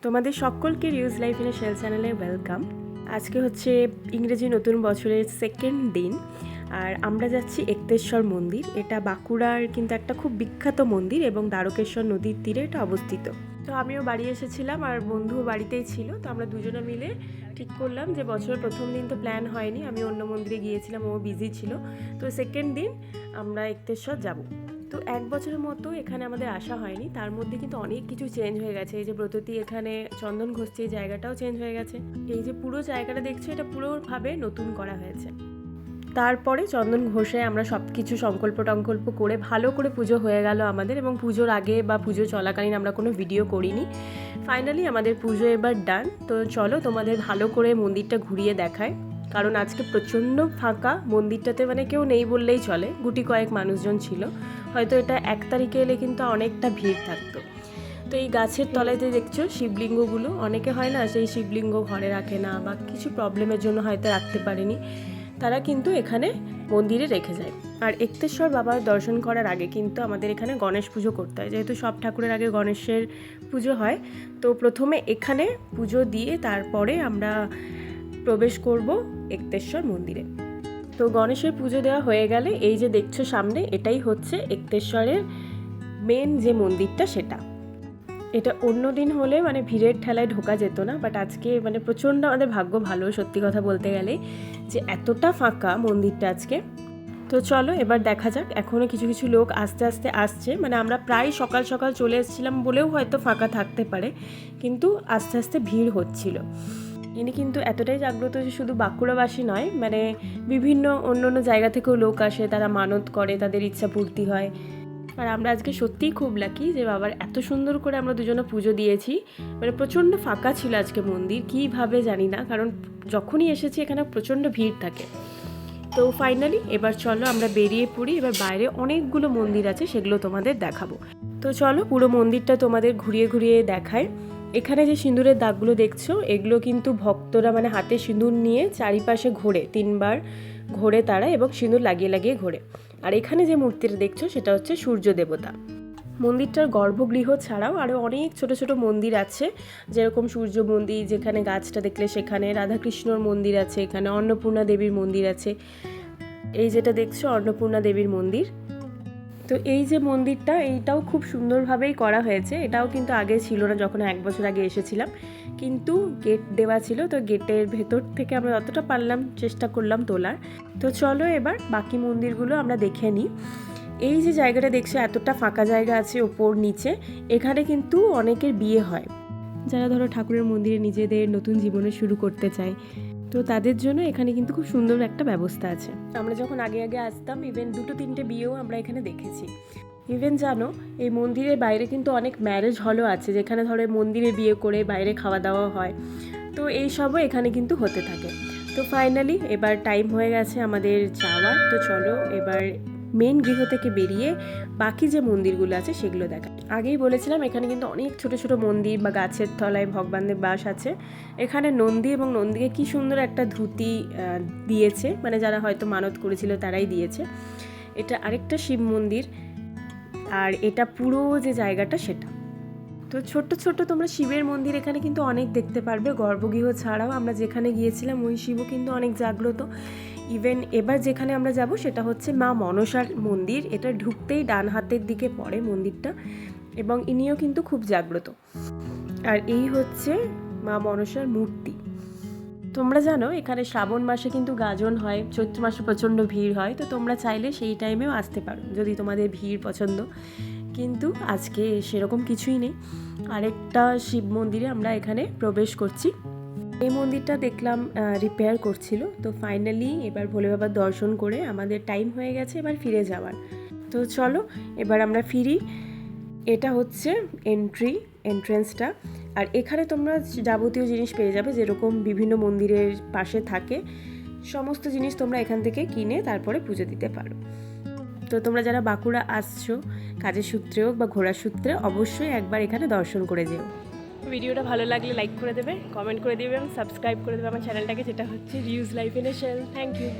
তোমাদের সকলকে reuse life in shell চ্যানেলে ওয়েলকাম। আজকে হচ্ছে ইংরেজি নতুন বছরের সেকেন্ড দিন, আর আমরা যাচ্ছি এক্তেশ্বর মন্দির। এটা বাঁকুড়ার কিন্তু একটা খুব বিখ্যাত মন্দির এবং দ্বারকেশ্বর নদীর তীরে এটা অবস্থিত। তো আমিও বাড়ি এসেছিলাম আর বন্ধু বাড়িতেই ছিল, তো আমরা দুজনে মিলে ঠিক করলাম যে বছরের প্রথম দিন তো প্ল্যান হয়নি, আমি অন্য মন্দিরে গিয়েছিলাম, ও বিজি ছিল, তো সেকেন্ড দিন আমরা এক্তেশ্বর যাব। তো এক বছরের মতো এখানে আমাদের আসা হয়নি, তার মধ্যে কিন্তু অনেক কিছু চেঞ্জ হয়ে গেছে। এই যে ব্রততী এখানে চন্দন ঘষছে, এই জায়গাটাও চেঞ্জ হয়ে গেছে। এই যে পুরো জায়গাটা দেখছো, এটা পুরোভাবে নতুন করা হয়েছে। তারপরে চন্দন ঘষে আমরা সব কিছু সংকল্প টঙ্কল্প করে ভালো করে পুজো হয়ে গেল আমাদের, এবং পুজোর আগে বা পুজো চলাকালীন আমরা কোনো ভিডিও করিনি। ফাইনালি আমাদের পুজো এবার ডান। তো চলো তোমাদের ভালো করে মন্দিরটা ঘুরিয়ে দেখায়, কারণ আজকে প্রচণ্ড ফাঁকা মন্দিরটাতে, মানে কেউ নেই বললেই চলে, গুটি কয়েক মানুষজন ছিল। হয়তো এটা 1 তারিখে এলে কিন্তু অনেকটা ভিড় থাকতো। তো এই গাছের তলাতে দেখছো শিবলিঙ্গগুলো, অনেকে হয় না সেই শিবলিঙ্গ ঘরে রাখে না বা কিছু প্রবলেমের জন্য হয়তো রাখতে পারেনি, তারা কিন্তু এখানে মন্দিরে রেখে যায়। আর এক্তেশ্বর বাবার দর্শন করার আগে কিন্তু আমাদের এখানে গণেশ পুজো করতে হয়, যেহেতু সব ঠাকুরের আগে গণেশের পুজো হয়। তো প্রথমে এখানে পুজো দিয়ে তারপরে আমরা প্রবেশ করব এক্তেশ্বর মন্দিরে। তো গণেশের পুজো দেওয়া হয়ে গেলে এই যে দেখছো সামনে, এটাই হচ্ছে এক্তেশ্বরের মেন যে মন্দিরটা সেটা। এটা অন্য দিন হলে মানে ভিড়ের ঠেলায় ঢোকা যেত না, বাট আজকে মানে প্রচণ্ড আমাদের ভাগ্য ভালো, সত্যি কথা বলতে গেলে, যে এতটা ফাঁকা মন্দিরটা আজকে। তো চলো এবার দেখা যাক। এখনও কিছু কিছু লোক আস্তে আস্তে আসছে, মানে আমরা প্রায় সকাল সকাল চলে এসেছিলাম বলেও হয়তো ফাঁকা থাকতে পারে, কিন্তু আস্তে আস্তে ভিড় হচ্ছিল। ইনি কিন্তু এতটাই জাগ্রত যে শুধু বাঁকুড়াবাসী নয়, মানে বিভিন্ন অন্য অন্য জায়গা থেকেও লোক আসে, তারা মানত করে, তাদের ইচ্ছা পূর্তি হয়। আর আমরা আজকে সত্যিই খুব লাকি যে বাবার এত সুন্দর করে আমরা দুজনে পুজো দিয়েছি। মানে প্রচণ্ড ফাঁকা ছিল আজকে মন্দির, কীভাবে জানি না, কারণ যখনই এসেছি এখানে প্রচণ্ড ভিড় থাকে। তো ফাইনালি এবার চলো আমরা বেরিয়ে পড়ি। এবার বাইরে অনেকগুলো মন্দির আছে, সেগুলো তোমাদের দেখাবো। তো চলো পুরো মন্দিরটা তোমাদের ঘুরিয়ে ঘুরিয়ে দেখায়। এখানে যে সিঁদুরের দাগগুলো দেখছো, এগুলো কিন্তু ভক্তরা মানে হাতে সিঁদুর নিয়ে চারিপাশে ঘোরে, 3 বার ঘোরে তারা, এবং সিঁদুর লাগিয়ে লাগিয়ে ঘোরে। আর এখানে যে মূর্তিটা দেখছো সেটা হচ্ছে সূর্য দেবতা। মন্দিরটার গর্ভগৃহ ছাড়াও আরও অনেক ছোট ছোট মন্দির আছে, যেরকম সূর্য মন্দির, যেখানে গাছটা দেখলে সেখানে রাধাকৃষ্ণর মন্দির আছে, এখানে অন্নপূর্ণা দেবীর মন্দির আছে। এই যেটা দেখছো অন্নপূর্ণা দেবীর মন্দির। তো এই যে মন্দিরটা, এইটাও খুব সুন্দরভাবেই করা হয়েছে। এটাও কিন্তু আগে ছিল না যখন 1 বছর আগে এসেছিলাম, কিন্তু গেট দেওয়া ছিল, তো গেটের ভেতর থেকে আমরা যতটা পারলাম চেষ্টা করলাম তোলার। তো চলো এবার বাকি মন্দিরগুলো আমরা দেখে নিই। এই যে জায়গাটা দেখছো, এতটা ফাঁকা জায়গা আছে ওপর নিচে, এখানে কিন্তু অনেকের বিয়ে হয়, যারা ধরো ঠাকুরের মন্দিরে নিজেদের নতুন জীবনে শুরু করতে চায়, তো তাদের জন্য এখানে কিন্তু খুব সুন্দর একটা ব্যবস্থা আছে। আমরা যখন আগে আগে আসতাম, ইভেন 2-3টে বিয়েও আমরা এখানে দেখেছি। ইভেন জানো, এই মন্দিরের বাইরে কিন্তু অনেক ম্যারেজ হলও আছে, যেখানে ধরো মন্দিরে বিয়ে করে বাইরে খাওয়া দাওয়া হয়, তো এই সবও এখানে কিন্তু হতে থাকে। তো ফাইনালি এবার টাইম হয়ে গেছে আমাদের যাওয়ার। তো চলো এবার মেন গৃহ থেকে বেরিয়ে বাকি যে মন্দিরগুলো আছে সেগুলো দেখা। আগেই বলেছিলাম এখানে কিন্তু অনেক ছোট ছোট মন্দির বা গাছের তলায় ভগবানদের বাস আছে। এখানে নন্দী, এবং নন্দীকে কি সুন্দর একটা ধুতি দিয়েছে, মানে যারা হয়তো মানত করেছিল তারাই দিয়েছে। এটা আরেকটা শিব মন্দির, আর এটা পুরো যে জায়গাটা সেটা। তো ছোট্ট ছোট্ট তোমরা শিবের মন্দির এখানে কিন্তু অনেক দেখতে পারবে। গর্ভগৃহ ছাড়াও আমরা যেখানে গিয়েছিলাম ওই শিবও কিন্তু অনেক জাগ্রত। ইভেন এবার যেখানে আমরা যাব সেটা হচ্ছে মা মনসার মন্দির। এটা ঢুকতেই ডান হাতের দিকে পড়ে মন্দিরটা, এবং ইনিও কিন্তু খুব জাগ্রত। আর এই হচ্ছে মা মনসার মূর্তি। তোমরা জানো এখানে শ্রাবণ মাসে কিন্তু গাজন হয়, চৈত্র মাসে প্রচণ্ড ভিড় হয়, তো তোমরা চাইলে সেই টাইমেও আসতে পারো যদি তোমাদের ভিড় পছন্দ, কিন্তু আজকে সেরকম কিছুই নেই। আরেকটা শিব মন্দিরে আমরা এখানে প্রবেশ করছি। এই মন্দিরটা দেখলাম রিপেয়ার করছিল। তো ফাইনালি এবার ভোলে বাবার দর্শন করে আমাদের টাইম হয়ে গেছে এবার ফিরে যাওয়ার। তো চলো এবার আমরা ফিরি। এটা হচ্ছে এন্ট্রেন্সটা, আর এখানে তোমরা যাবতীয় জিনিস পেয়ে যাবে, যেরকম বিভিন্ন মন্দিরের পাশে থাকে সমস্ত জিনিস তোমরা এখান থেকে কিনে তারপরে পুজো দিতে পারো। তো তোমরা যারা বাঁকুড়া আসছো কাজের সূত্রে হোক বা ঘোরার সূত্রে, অবশ্যই একবার এখানে দর্শন করে যেও। ভিডিওটা ভালো লাগলে লাইক করে দেবে, কমেন্ট করে দেবে এবং সাবস্ক্রাইব করে দেবে আমার চ্যানেলটাকে, যেটা হচ্ছে reuse life in a shell. Thank you.